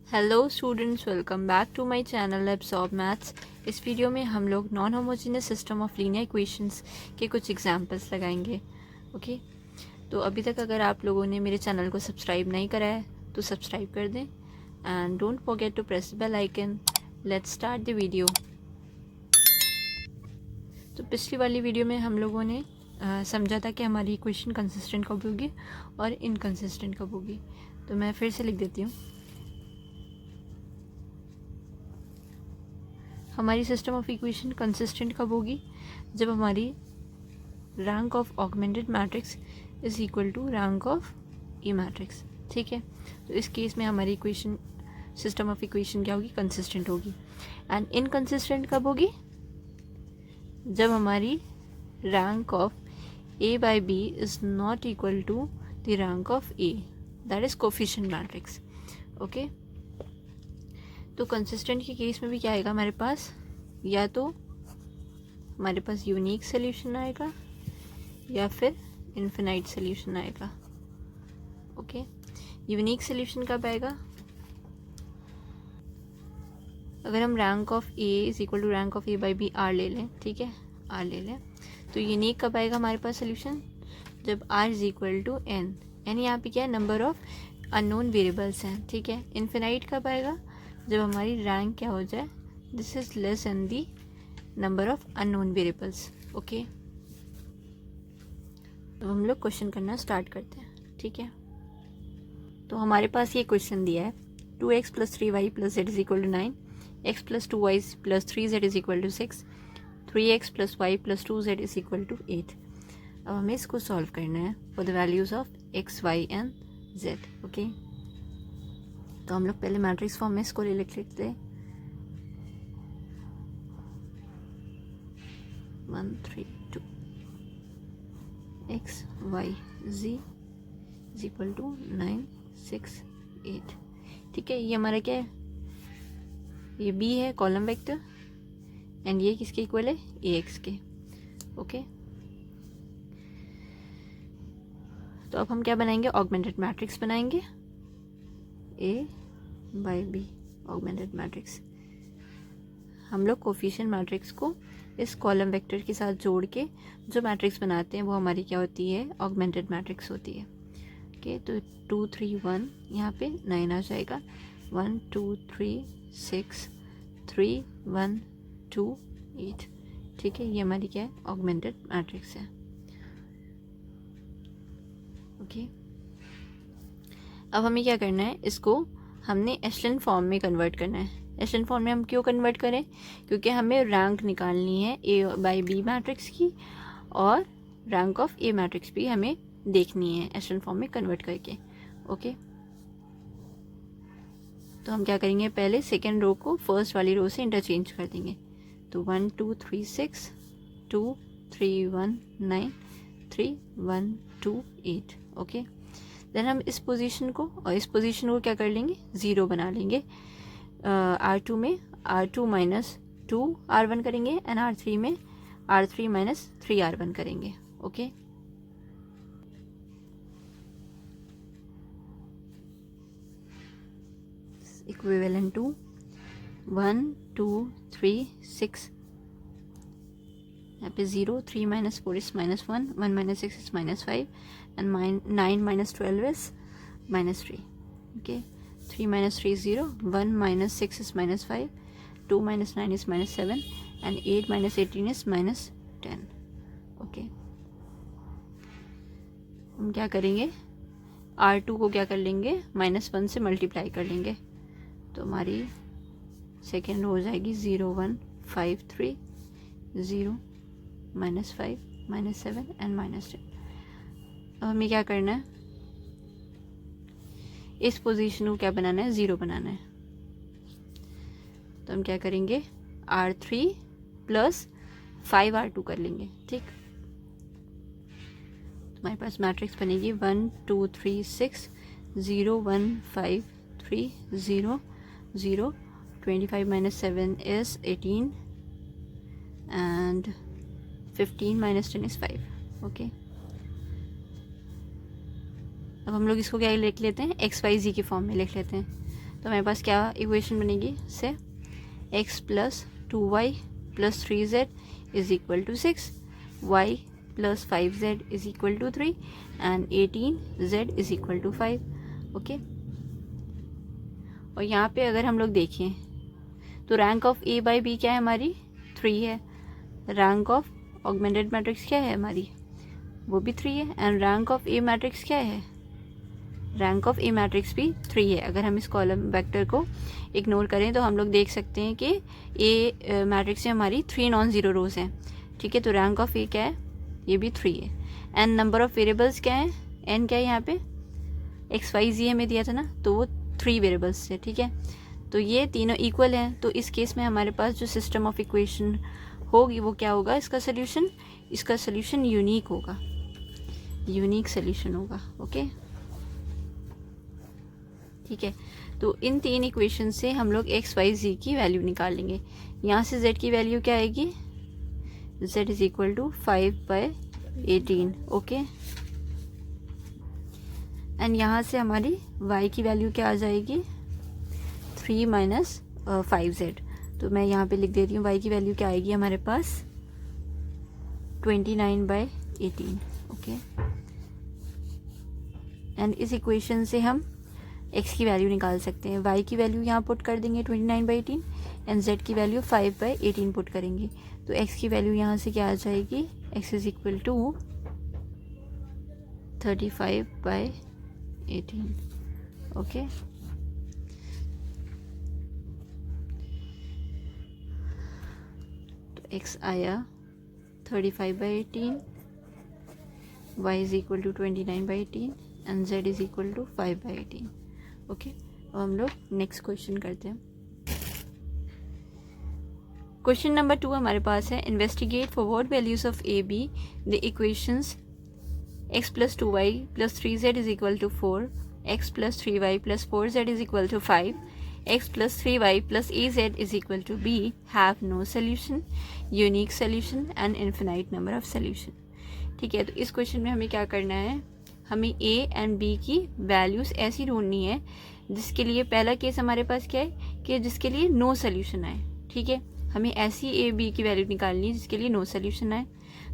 Hello students, welcome back to my channel absorb maths. इस video में हम लोग non homogeneous system of linear equations के कुछ एग्जांपल्स लगाएंगे। ओके, तो अभी तक अगर आप लोगों ने मेरे चैनल को सब्सक्राइब नहीं करा है तो सब्सक्राइब कर दें and don't forget to press bell icon. Let's start the video. तो पिछली वाली वीडियो में हम लोगों ने समझा था कि हमारी इक्वेशन कंसिस्टेंट कब होगी और इनकंसिस्टेंट कब होगी। तो मैं फिर से लिख देती हूँ। हमारी सिस्टम ऑफ इक्वेशन कंसिस्टेंट कब होगी? जब हमारी rank of augmented matrix is equal to rank of E matrix. ठीक है, तो इस केस में हमारी इक्वेशन सिस्टम ऑफ इक्वेशन क्या होगी? कंसिस्टेंट होगी। एंड इनकंसिस्टेंट कब होगी? जब हमारी rank of A by B is not equal to the rank of A, that is coefficient matrix. Okay, तो कंसिस्टेंट के केस में भी क्या आएगा हमारे पास? या तो हमारे पास यूनिक सोल्यूशन आएगा या फिर इन्फिनाइट सोल्यूशन आएगा। ओके, यूनिक सोल्यूशन कब आएगा? अगर हम rank of A is equal to rank of A by B R ले लें, ठीक है, आर ले लें, तो यूनिक कब आएगा हमारे पास सोल्यूशन? जब R is equal to N. N यहाँ पे क्या है? नंबर ऑफ अननोन वेरिएबल्स हैं। ठीक है, इन्फिनाइट कब आएगा? जब हमारी रैंक क्या हो जाए? This is less N the number of unknown variables. Okay, तो हम लोग क्वेश्चन करना स्टार्ट करते हैं। ठीक है, तो हमारे पास ये क्वेश्चन दिया है 2x + 3y + z is equal to 9, x + 2y + 3z is equal to 6, 3x + y + 2z is equal to 8। अब हमें इसको सॉल्व करना है for the values of x, y and z। Okay, तो हम लोग पहले मैट्रिक्स फॉर्म में इसको लिख लेते हैं 1 3 2 x y z is equal to 9 6 8। ठीक है, ये हमारा क्या है? ये b है कॉलम वेक्टर एंड ये किसके इक्वल है? ax के। ओके, तो अब हम क्या बनाएंगे? ऑगमेंटेड मैट्रिक्स बनाएंगे, a by b augmented matrix. हम लोग कोफिशिएंट मैट्रिक्स को इस कॉलम वेक्टर के साथ जोड़ के जो मैट्रिक्स बनाते हैं वो हमारी क्या होती है? ऑगमेंटेड मैट्रिक्स होती है। ओके, तो 2 3 1 यहाँ पे 9 आ जाएगा। 1 2 3 6 3 1 2 8। ठीक है, ये हमारी क्या है? ऑगमेंटेड मैट्रिक्स है। ओके, अब हमें क्या करना है? इसको हमने एशेलन फॉर्म में कन्वर्ट करना है। एशेलन फॉर्म में हम क्यों कन्वर्ट करें? क्योंकि हमें रैंक निकालनी है ए बाई बी मैट्रिक्स की और रैंक ऑफ ए मैट्रिक्स भी हमें देखनी है एशेलन फॉर्म में कन्वर्ट करके। ओके, तो हम क्या करेंगे? पहले सेकेंड रो को फर्स्ट वाली रो से इंटरचेंज कर देंगे। तो 1 2 3 6 2 3 1 9 3 1 2 8। ओके, देन हम इस पोजीशन को और इस पोजीशन को क्या कर लेंगे? 0 बना लेंगे। R2 में R2 - 2 R1 करेंगे एंड R3 में R3 - 3 R1 करेंगे। ओके, इक्विवेलेंट टू 1 2 3 6, यहाँ पे 0 3 - 4 is -1, 1 - 6 is -5 and 9 - 12 is -3. Okay, 3 - 3 is 0, 1 - 6 is -5, 2 - 9 is -7 and 8 - 18 is -10. Okay, हम क्या करेंगे? R2 को क्या कर लेंगे? -1 से मल्टीप्लाई कर लेंगे, तो हमारी सेकेंड हो जाएगी 0 1 5 3 0 -5 -7 एंड -10। अब हमें क्या करना है? इस पोजीशन को क्या बनाना है? 0 बनाना है। तो हम क्या करेंगे? R3 + 5 R2 कर लेंगे। ठीक, तो हमारे पास मैट्रिक्स बनेगी 1 2 3 6 0 1 5 3 0 0 25 - 7 is 18 and 15 - 10 is 5. ओके, अब हम लोग इसको क्या लिख लेते हैं? XYZ के फॉर्म में लिख लेते हैं। तो हमारे पास क्या इक्वेशन बनेगी से x plus 2y plus 3z is equal to 6, y plus 5z is equal to 3 and 18z is equal to 5. Okay, और यहाँ पे अगर हम लोग देखें तो rank of a by b क्या है हमारी 3 है, रैंक ऑफ ऑगमेंटेड मैट्रिक्स क्या है हमारी वो भी 3 है, and rank of a matrix क्या है, रैंक ऑफ ए मैट्रिक्स भी 3 है. अगर हम इस कॉलम वेक्टर को इग्नोर करें तो हम लोग देख सकते हैं कि ए मैट्रिक्स में हमारी 3 नॉन ज़ीरो रोज हैं. ठीक है, तो रैंक ऑफ ए क्या है, ये भी 3 है. एंड नंबर ऑफ वेरिएबल्स क्या है, एन क्या है यहाँ पे, एक्स वाई जी हमें दिया था ना, तो वो 3 वेरिएबल्स है. ठीक है, तो ये तीनों इक्वल हैं. तो इस केस में हमारे पास जो सिस्टम ऑफ इक्वेशन होगी वो क्या होगा, इसका सोल्यूशन यूनिक होगा, यूनिक सोल्यूशन होगा. ओके, ठीक है, तो इन 3 इक्वेशन से हम लोग एक्स वाई जी की वैल्यू निकाल लेंगे. यहाँ से z की वैल्यू क्या आएगी, z is equal to 5/18. Okay, and यहाँ से हमारी y की वैल्यू क्या आ जाएगी 3 माइनस 5z. तो मैं यहाँ पे लिख दे रही हूँ y की वैल्यू क्या आएगी हमारे पास 29/18. ओके, एंड इस इक्वेशन से हम x की वैल्यू निकाल सकते हैं. y की वैल्यू यहाँ पुट कर देंगे 29/18 एंड z की वैल्यू 5/18 पुट करेंगे. तो x की वैल्यू यहाँ से क्या आ जाएगी, x is equal to 35/18. Okay, तो x आया 35/18, y is equal to 29/18 and z is equal to 5/18. Okay, अब हम लोग नेक्स्ट क्वेश्चन करते हैं. क्वेश्चन नंबर 2 हमारे पास है, investigate for what values of A B the equations x plus 2y plus 3z is equal to 4, x plus 3y plus 4z is equal to 5, x plus 3y plus az is equal to b have no solution, unique solution and infinite number of solution. ठीक है, तो इस question में हमें क्या करना है, हमें a एंड b की वैल्यूज़ ऐसी ढूंढनी है जिसके लिए पहला केस हमारे पास क्या है कि जिसके लिए नो सोल्यूशन आए. ठीक है, हमें ऐसी a b की वैल्यू निकालनी है जिसके लिए नो सोल्यूशन आए.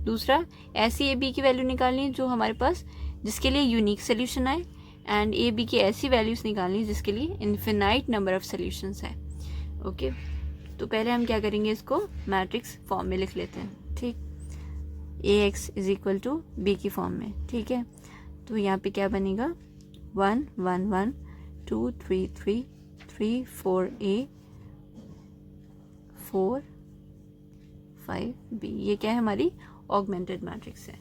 दूसरा, ऐसी a b की वैल्यू निकालनी है जो हमारे पास जिसके लिए यूनिक सोल्यूशन आए, एंड a b की ऐसी वैल्यूज़ निकालनी है जिसके लिए इन्फिनाइट नंबर ऑफ सोल्यूशंस है. ओके, तो पहले हम क्या करेंगे, इसको मैट्रिक्स फॉर्म में लिख लेते हैं. ठीक, ax is equal to b की फॉर्म में. ठीक है, तो यहाँ पे क्या बनेगा 1 1 1 2 3 3 3 4 a 4 5 b. ये क्या है, हमारी ऑगमेंटेड मैट्रिक्स है.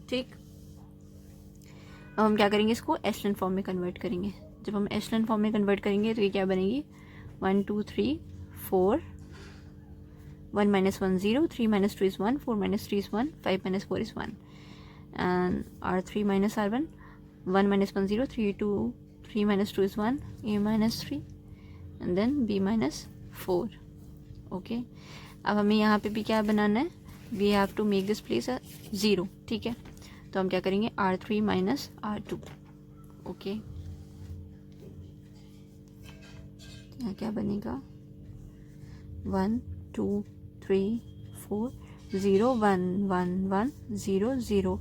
ठीक, अब हम क्या करेंगे, इसको एशलन फॉर्म में कन्वर्ट करेंगे. जब हम एशलन फॉर्म में कन्वर्ट करेंगे तो ये क्या बनेगी 1 2 3 4 1 minus 1 0, 3 minus 2 is 1, 4 minus 3 is 1, 5 minus 4 is 1, and R3 minus R1, 1 minus 1 0, 3 minus 2 is 1, A minus 3, and then B minus 4. Okay, अब हमें यहाँ पे भी क्या बनाना है, we have to make this place 0. ठीक है, तो हम क्या करेंगे R3 माइनस R2. ओके, यहाँ क्या बनेगा 1 2 3 4 0 1 1 1 0 0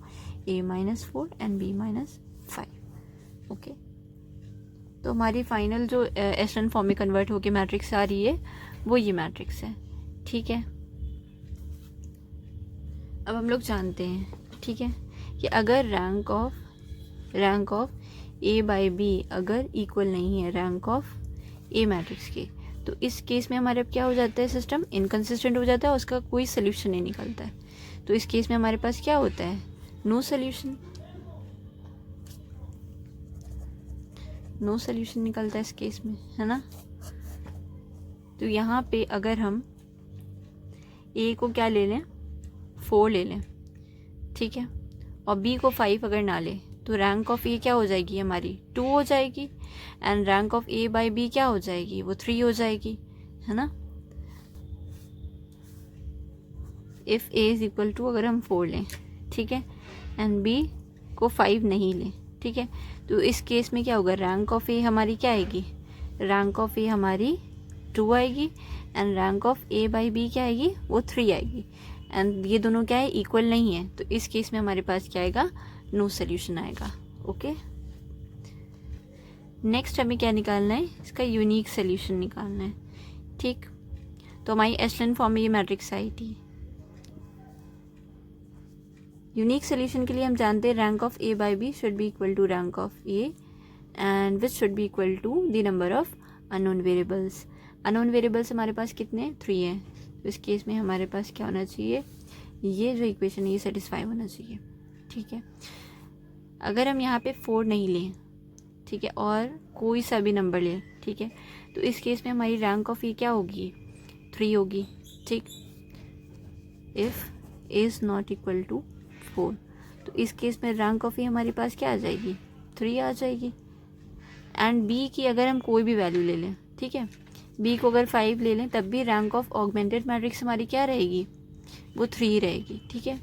a minus 4 and b minus 5. Okay, तो हमारी फाइनल जो एशलन फॉर्म में कन्वर्ट होके मैट्रिक्स आ रही है वो ये मैट्रिक्स है. ठीक है, अब हम लोग जानते हैं, ठीक है, कि अगर rank of a by b अगर इक्वल नहीं है रैंक ऑफ a मैट्रिक्स के, तो इस केस में हमारे क्या हो जाता है, सिस्टम इनकंसिस्टेंट हो जाता है, उसका कोई सोल्यूशन नहीं निकलता है. तो इस केस में हमारे पास क्या होता है, नो सोल्यूशन, नो सोल्यूशन निकलता है इस केस में, है ना. तो यहाँ पे अगर हम a को क्या ले लें 4 ले लें, ठीक है, और b को 5 अगर ना लें, तो रैंक ऑफ a क्या हो जाएगी हमारी 2 हो जाएगी, and rank of a by b क्या हो जाएगी, वो 3 हो जाएगी, है ना. If a is equal to अगर हम 4 लें, ठीक है, एंड b को 5 नहीं लें, ठीक है, तो इस केस में क्या होगा, रैंक ऑफ a हमारी क्या आएगी रैंक ऑफ ए हमारी 2 आएगी and rank of A by B क्या आएगी, वो 3 आएगी एंड ये दोनों क्या है, इक्वल नहीं है, तो इस केस में हमारे पास क्या आएगा, नो सोल्यूशन आएगा। ओके, नेक्स्ट हमें क्या निकालना है, इसका यूनिक सोल्यूशन निकालना है। ठीक, तो हमारी एशेलन फॉर्म में ये मैट्रिक्स आई थी। यूनिक सोल्यूशन के लिए हम जानते हैं rank of A by B should be equal to rank of A and which should be equal to the number of unknown variables. Unknown variables हमारे पास कितने हैं, 3 हैं, तो इस केस में हमारे पास क्या होना चाहिए, ये जो इक्वेशन है ये सेटिस्फाई होना चाहिए। ठीक है, अगर हम यहाँ पे 4 नहीं लें, ठीक है, और कोई सा भी नंबर लें, ठीक है, तो इस केस में हमारी रैंक ऑफ ए क्या होगी, 3 होगी। ठीक, if A is not equal to 4, तो इस केस में रैंक ऑफ ए हमारे पास क्या आ जाएगी, 3 आ जाएगी। एंड बी की अगर हम कोई भी वैल्यू ले लें, ठीक है, बी को अगर 5 ले लें, तब भी रैंक ऑफ ऑगमेंटेड मैट्रिक्स हमारी क्या रहेगी, वो 3 रहेगी। ठीक है,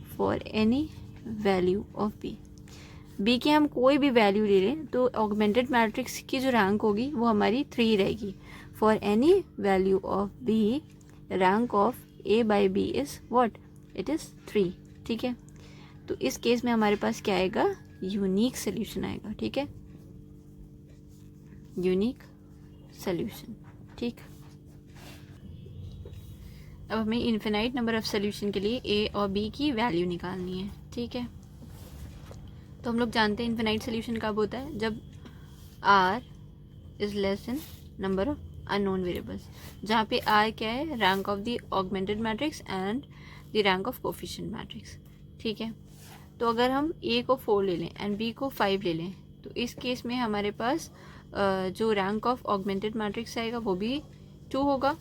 for any value of B, B की हम कोई भी वैल्यू ले लें तो ऑगमेंटेड मैट्रिक्स की जो रैंक होगी वो हमारी 3 रहेगी। For any value of B, rank of A by B is what, it is 3। ठीक है, तो इस केस में हमारे पास क्या आएगा, यूनिक सोल्यूशन आएगा। ठीक है, यूनिक सोल्यूशन। ठीक, अब हमें इन्फिनाइट नंबर ऑफ सोल्यूशन के लिए ए और बी की वैल्यू निकालनी है। ठीक है, तो हम लोग जानते हैं इन्फिनाइट सोल्यूशन कब होता है, जब R is less than number of unknown variables, जहाँ पे आर क्या है, rank of the augmented matrix and the rank of coefficient matrix. ठीक है, तो अगर हम ए को 4 ले लें एंड बी को 5 ले लें, तो इस केस में हमारे पास जो रैंक ऑफ ऑगमेंटेड मैट्रिक्स आएगा वो भी 2 होगा।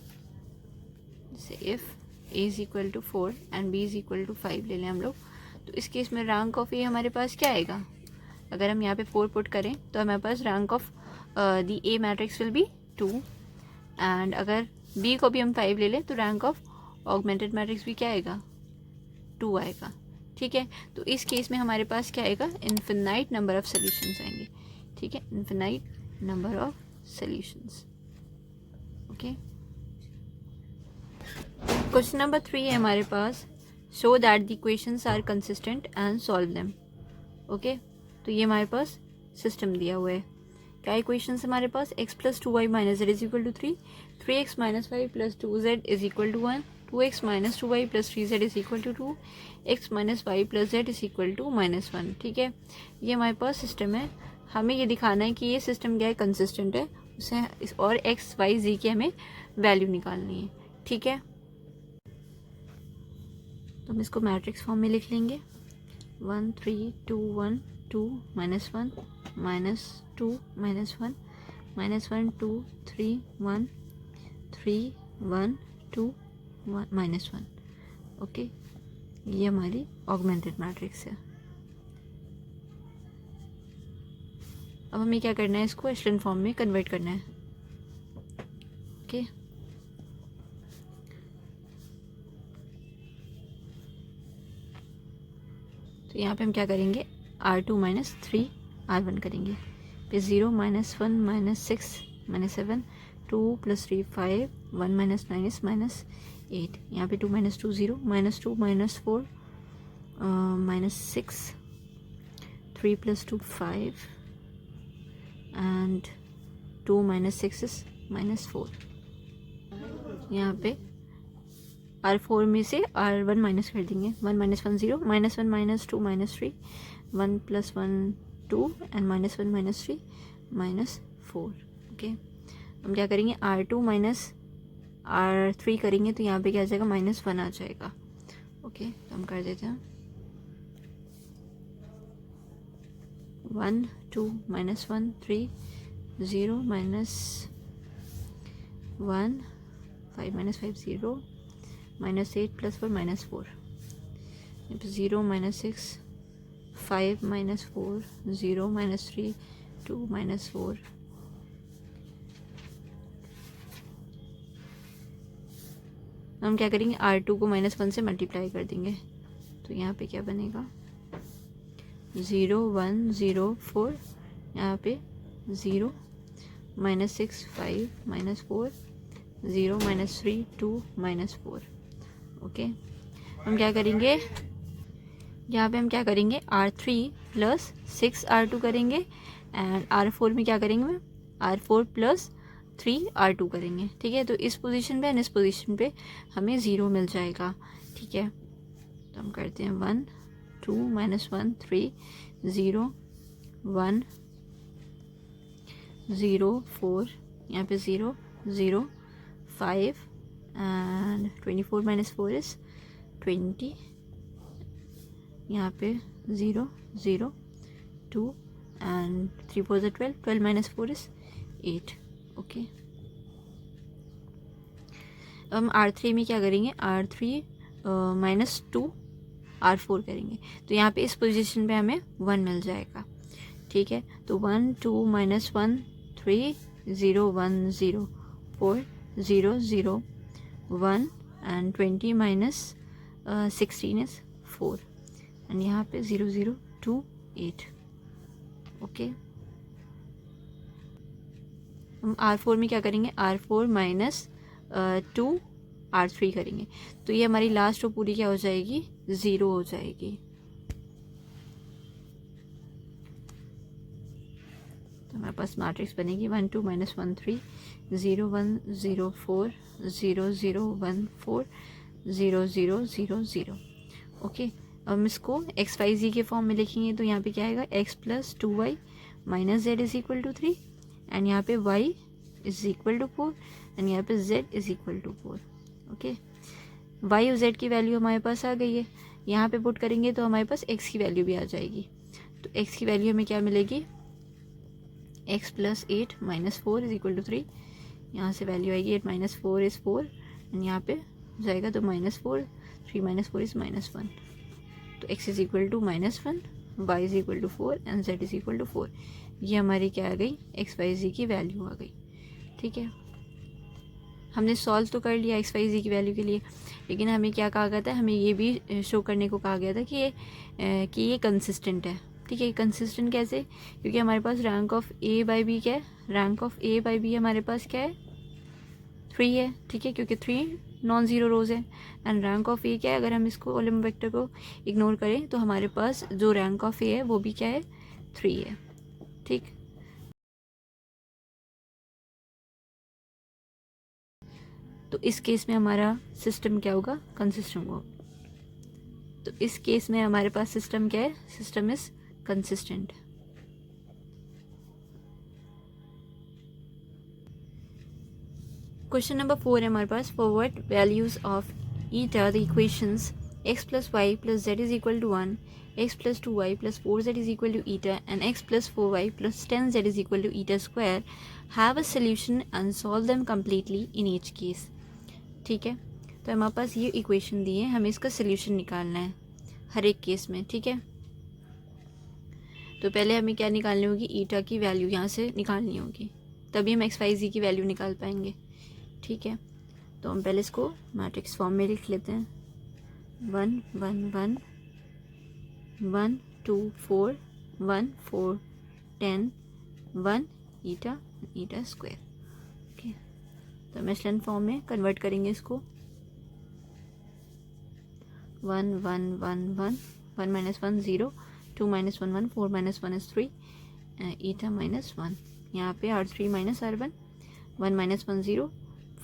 जैसे if A is equal to 4 and B is equal to 5 ले लें हम लोग, तो इस केस में रैंक ऑफ ए हमारे पास क्या आएगा, अगर हम यहाँ पे 4 पुट करें तो हमारे पास rank of the A matrix will be 2 and अगर बी को भी हम 5 ले लें तो रैंक ऑफ ऑगमेंटेड मैट्रिक्स भी क्या आएगा, 2 आएगा। ठीक है, तो इस केस में हमारे पास क्या आएगा, इन्फिनाइट नंबर ऑफ सोल्यूशंस आएंगे। ठीक है, infinite number of solutions. Okay, question number 3 है हमारे पास, show that the equations are consistent and solve them. Okay, तो ये हमारे पास सिस्टम दिया हुआ है। क्या इक्वेशंस हमारे पास, x plus 2y minus z is equal to 3, 3x minus y plus 2z is equal to 1, 2x minus 2y plus 3z is equal to 2, x minus y plus z is equal to -1। ठीक है, ये हमारे पास system है। हमें ये दिखाना है कि ये सिस्टम क्या है, कंसिस्टेंट है, उसे और x y z की हमें वैल्यू निकालनी है। ठीक है, तो हम इसको मैट्रिक्स फॉर्म में लिख लेंगे, 1 3 2 1 2 -1 -2 -1 -1 2 3 1 3 1 2 -1। ओके, ये हमारी ऑगमेंटेड मैट्रिक्स है। अब हमें क्या करना है, इसको एशेलन फॉर्म में कन्वर्ट करना है। ओके, तो यहाँ पे हम क्या करेंगे, R2 माइनस 3 R1 करेंगे, फिर 0 -1 -6 -7 2 + 3 5 1 - 9 is -8। यहाँ पे 2 - 2 0 -2 -4 -6 3 + 2 5 and 2 - 6 is -4। यहाँ पे R4 में से R1 माइनस कर देंगे, 1 - 1 0 -1 -2 -3 1 + 1 2 and -1 -3 -4। ओके, हम क्या करेंगे, R2 माइनस R3 करेंगे तो यहाँ पे क्या आ जाएगा, -1 आ जाएगा। ओके, तो हम कर देते हैं 1 2 -1 3 0 -1 5 -5 0 -8 + 4 -4 0 -6 5 -4 0 -3 2 -4 हम क्या करेंगे, R2 को -1 से मल्टीप्लाई कर देंगे, तो यहाँ पे क्या बनेगा, 0 1 0 4, यहाँ पे 0, -6 5, -4 0, -3 2, -4। ओके, हम क्या करेंगे यहाँ पे, हम क्या करेंगे R3 + 6R2 करेंगे, एंड R4 में क्या करेंगे, R4 + 3R2 करेंगे। ठीक है, तो इस पोजीशन पे एंड इस पोजीशन पे हमें 0 मिल जाएगा। ठीक है, तो हम करते हैं 1 2 -1 3 0 1 0 4, यहाँ पे 0 0 5 एंड 24 - 4 इज 20, यहाँ पे 0 0 2 एंड 3 4 is 12, 12 - 4 is 8। ओके, हम R3 में क्या करेंगे, R3 -2 R4 करेंगे, तो यहाँ पे इस पोजीशन पे हमें 1 मिल जाएगा। ठीक है, तो 1 2 -1 3 0 1 0 4 0 0 1 एंड 20 - 16 is 4, एंड यहाँ पे 0 0 2 8। ओके, हम R4 में क्या करेंगे, R4 - 2 R3 करेंगे, तो ये हमारी लास्ट रो पूरी क्या हो जाएगी, 0 हो जाएगी। तो हमारे पास मैट्रिक्स बनेगी 1 2 -1 3 0 1 0 4 0 0 1 4 0 0 0 0। ओके, अब हम इसको XYZ के फॉर्म में लिखेंगे, तो यहाँ पे क्या आएगा, x + 2y - z = 3, एंड यहाँ पे y = 4, एंड यहाँ पे z = 4। ओके, y और z की वैल्यू हमारे पास आ गई है, यहाँ पे पुट करेंगे तो हमारे पास x की वैल्यू भी आ जाएगी। तो x की वैल्यू हमें क्या मिलेगी, x + 8 - 4 = 3, यहाँ से वैल्यू आएगी 8 - 4 is 4, एंड यहाँ पे जाएगा तो -4, 3 - 4 is -1, तो x = -1, y = 4 एंड z = 4। ये हमारी क्या आ गई, XYZ की वैल्यू आ गई। ठीक है, हमने सॉल्व तो कर लिया XYZ की वैल्यू के लिए, लेकिन हमें क्या कहा गया था, हमें ये भी शो करने को कहा गया था कि ये कंसिस्टेंट है। ठीक है, कंसिस्टेंट कैसे, क्योंकि हमारे पास रैंक ऑफ A/B क्या है, रैंक ऑफ A/B हमारे पास क्या है, 3 है। ठीक है, क्योंकि 3 नॉन ज़ीरो रोज़ है, एंड रैंक ऑफ ए क्या है, अगर हम इसको कॉलम वेक्टर को इग्नोर करें तो हमारे पास जो रैंक ऑफ ए है वो भी क्या है, 3 है। ठीक, तो इस केस में हमारा सिस्टम क्या होगा, कंसिस्टेंट होगा। तो इस केस में हमारे पास सिस्टम क्या है, system is consistent. Question number 4 है हमारे पास, for what values of eta the equations x + y + z = 1, x + 2y + 4z = eta, and x + 4y + 10z = eta square have a solution and solve them completely in each case। ठीक है, तो हमारे पास ये equation दी है, हमें इसका solution निकालना है हर एक केस में। ठीक है, तो पहले हमें क्या निकालनी होगी, ईटा की वैल्यू यहाँ से निकालनी होगी, तभी हम XYZ की वैल्यू निकाल पाएंगे। ठीक है, तो हम पहले इसको मैट्रिक्स फॉर्म में लिख लेते हैं, 1 1 1 1 2 4 1 4 10 1 ईटा स्क्वायर। ओके, तो हम एशेलन फॉर्म में कन्वर्ट करेंगे इसको, 1 1 1 1 1 - 1 0 2 - 1 1 4 - 1 is 3 ईटा -1, यहाँ पे R3 - R1 1 - 1 0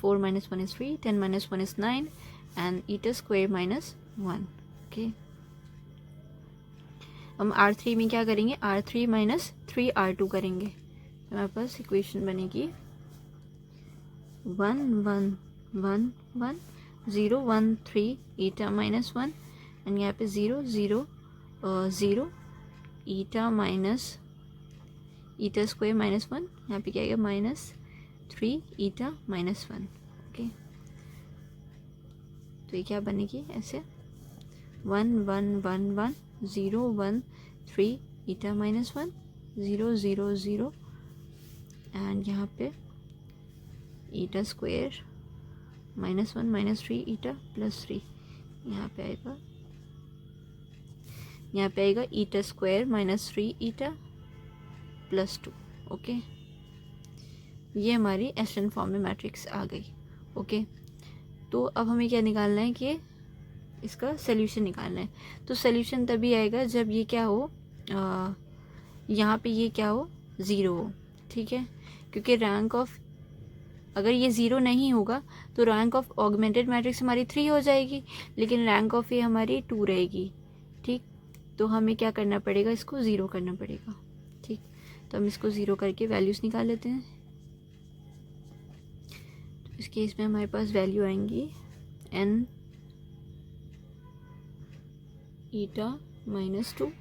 4 - 1 is 3 10 - 1 is 9 and eta square -1। Okay, हम R3 में क्या करेंगे, R3 - 3R2 करेंगे, तो हमारे पास इक्वेशन बनेगी 1 1 1 1 0 1 3 eta -1, एंड यहाँ पे 0 0 0 eta square -1, यहाँ पे क्या आएगा, -3 eta -1। ओके, तो ये क्या बनेगी ऐसे, 1 1 1 1 0 1 3 eta -1 0 0 0, एंड यहाँ पे eta स्क्वायर -1 -3 eta +3, यहाँ पे आएगा eta स्क्वायर -3 eta +2। ओके, ये हमारी एशेलन फॉर्म में मैट्रिक्स आ गई। ओके, तो अब हमें क्या निकालना है कि इसका सोल्यूशन निकालना है। तो सोल्यूशन तभी आएगा जब ये क्या हो, यहाँ पे ये क्या हो, ज़ीरो हो। ठीक है, क्योंकि रैंक ऑफ, अगर ये ज़ीरो नहीं होगा तो रैंक ऑफ ऑगमेंटेड मैट्रिक्स हमारी 3 हो जाएगी, लेकिन रैंक ऑफ ये हमारी 2 रहेगी। ठीक, तो हमें क्या करना पड़ेगा, इसको ज़ीरो करना पड़ेगा। ठीक, तो हम इसको ज़ीरो करके वैल्यूज़ निकाल लेते हैं। तो इस केस में हमारे पास वैल्यू आएंगी n eta -2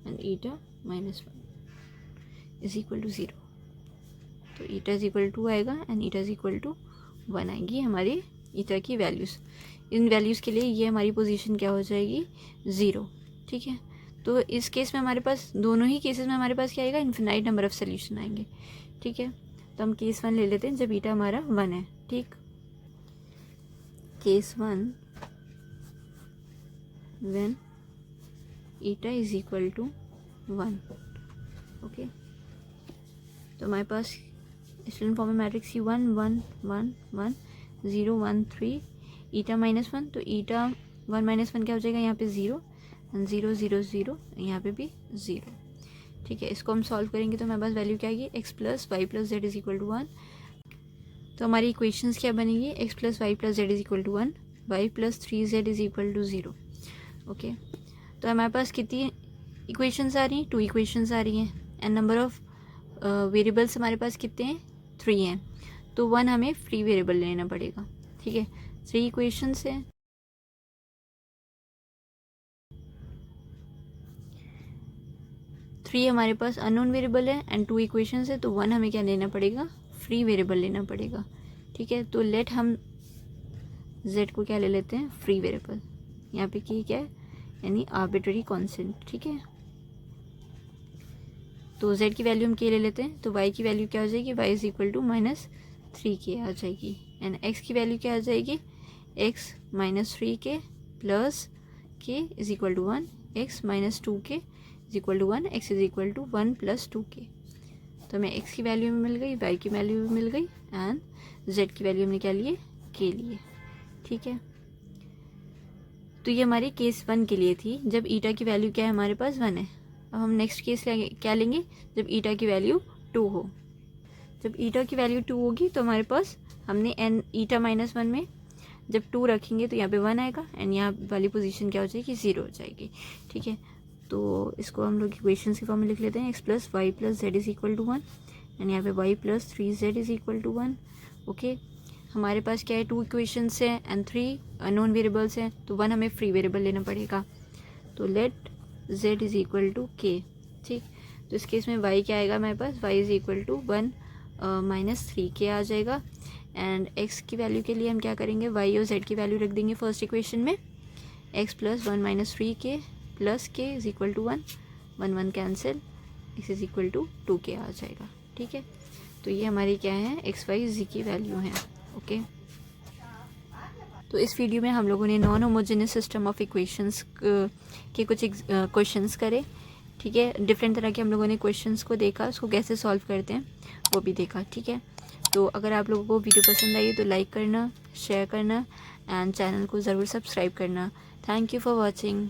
and eta -1 is equal to 0। तो ईटा इज इक्वल टू आएगा and eta is equal to 1 आएगी हमारी ईटा की वैल्यूज़। इन वैल्यूज़ के लिए ये हमारी पोजीशन क्या हो जाएगी, 0। ठीक है, तो इस केस में हमारे पास, दोनों ही केसेस में हमारे पास क्या आएगा, इन्फिनाइट नंबर ऑफ सोल्यूशन आएंगे। ठीक है, तो हम केस 1 ले लेते हैं जब ईटा हमारा 1 है। ठीक, case 1 when eta is equal to 1। Okay, तो हमारे पास एशेलन फॉर्म में मैट्रिक्स 1 1 1 1 0 1 3 ईटा -1। तो ईटा 1 -1 क्या हो जाएगा, यहाँ पे 0 एंड 0 0 0, यहाँ पे भी 0। ठीक है, इसको हम सॉल्व करेंगे तो हमारे पास वैल्यू क्या आएगी, x + y + z is equal to 1। तो हमारी इक्वेशंस क्या बनेगी, x + y + z is equal to 1, y + 3z is equal to 0। Okay, तो हमारे पास कितनी इक्वेशंस आ रही हैं, 2 इक्वेशंस आ रही हैं एंड नंबर ऑफ वेरिएबल्स हमारे पास कितने हैं, 3 हैं। तो 1 हमें फ्री वेरिएबल लेना पड़ेगा। ठीक है, 3 इक्वेशंस हैं, 3 हमारे पास अननोन वेरिएबल है एंड 2 इक्वेशंस है, तो 1 हमें क्या लेना पड़ेगा, फ्री वेरिएबल लेना पड़ेगा। ठीक है, तो लेट हम z को क्या ले लेते हैं, फ्री वेरिएबल। यहाँ पे की क्या है, यानी आर्बिट्ररी कांस्टेंट। ठीक है, तो z की वैल्यू हम k ले लेते हैं, तो y की वैल्यू क्या हो जाएगी, y is equal to -3k आ जाएगी एंड x की वैल्यू क्या आ जाएगी, x -3k plus k is equal to 1, x -2k is equal to 1, x is equal to 1 + 2k। तो हमें x की वैल्यू मिल गई, y की वैल्यू मिल गई एंड z की वैल्यू हमने क्या लिए, k लिए। ठीक है, तो ये हमारी केस 1 के लिए थी जब ईटा की वैल्यू क्या है, हमारे पास 1 है। अब हम नेक्स्ट केस क्या लेंगे, जब ईटा की वैल्यू 2 हो। जब ईटा की वैल्यू 2 होगी तो हमारे पास, हमने n ईटा -1 में जब 2 रखेंगे तो यहाँ पे 1 आएगा एंड यहाँ वाली पोजीशन क्या हो जाएगी, 0 हो जाएगी। ठीक है, तो इसको हम लोग इक्वेशंस की फॉर्म में लिख लेते हैं, x + y + z is equal to 1 and यहाँ पे y + 3z is equal to 1। Okay, हमारे पास क्या है, 2 इक्वेशंस हैं एंड 3 अननोन वेरिएबल्स हैं, तो 1 हमें फ्री वेरिएबल लेना पड़ेगा। तो let z is equal to k। ठीक, तो इस केस में y क्या आएगा हमारे पास, y is equal to 1 -3k आ जाएगा एंड x की वैल्यू के लिए हम क्या करेंगे, y और z की वैल्यू रख देंगे फर्स्ट इक्वेशन में, x + 1 - 3k plus k is equal to 1 1 1 cancel, x is equal to 2k आ जाएगा। ठीक है, तो ये हमारी क्या है, x y z की वैल्यू है। ओके, तो इस वीडियो में हम लोगों ने non homogeneous system of equations के कुछ क्वेश्चंस करे। ठीक है, डिफरेंट तरह के हम लोगों ने क्वेश्चंस को देखा, उसको कैसे सॉल्व करते हैं वो भी देखा। ठीक है, तो अगर आप लोगों को वीडियो पसंद आई तो लाइक करना, शेयर करना एंड चैनल को ज़रूर सब्सक्राइब करना। Thank you for watching.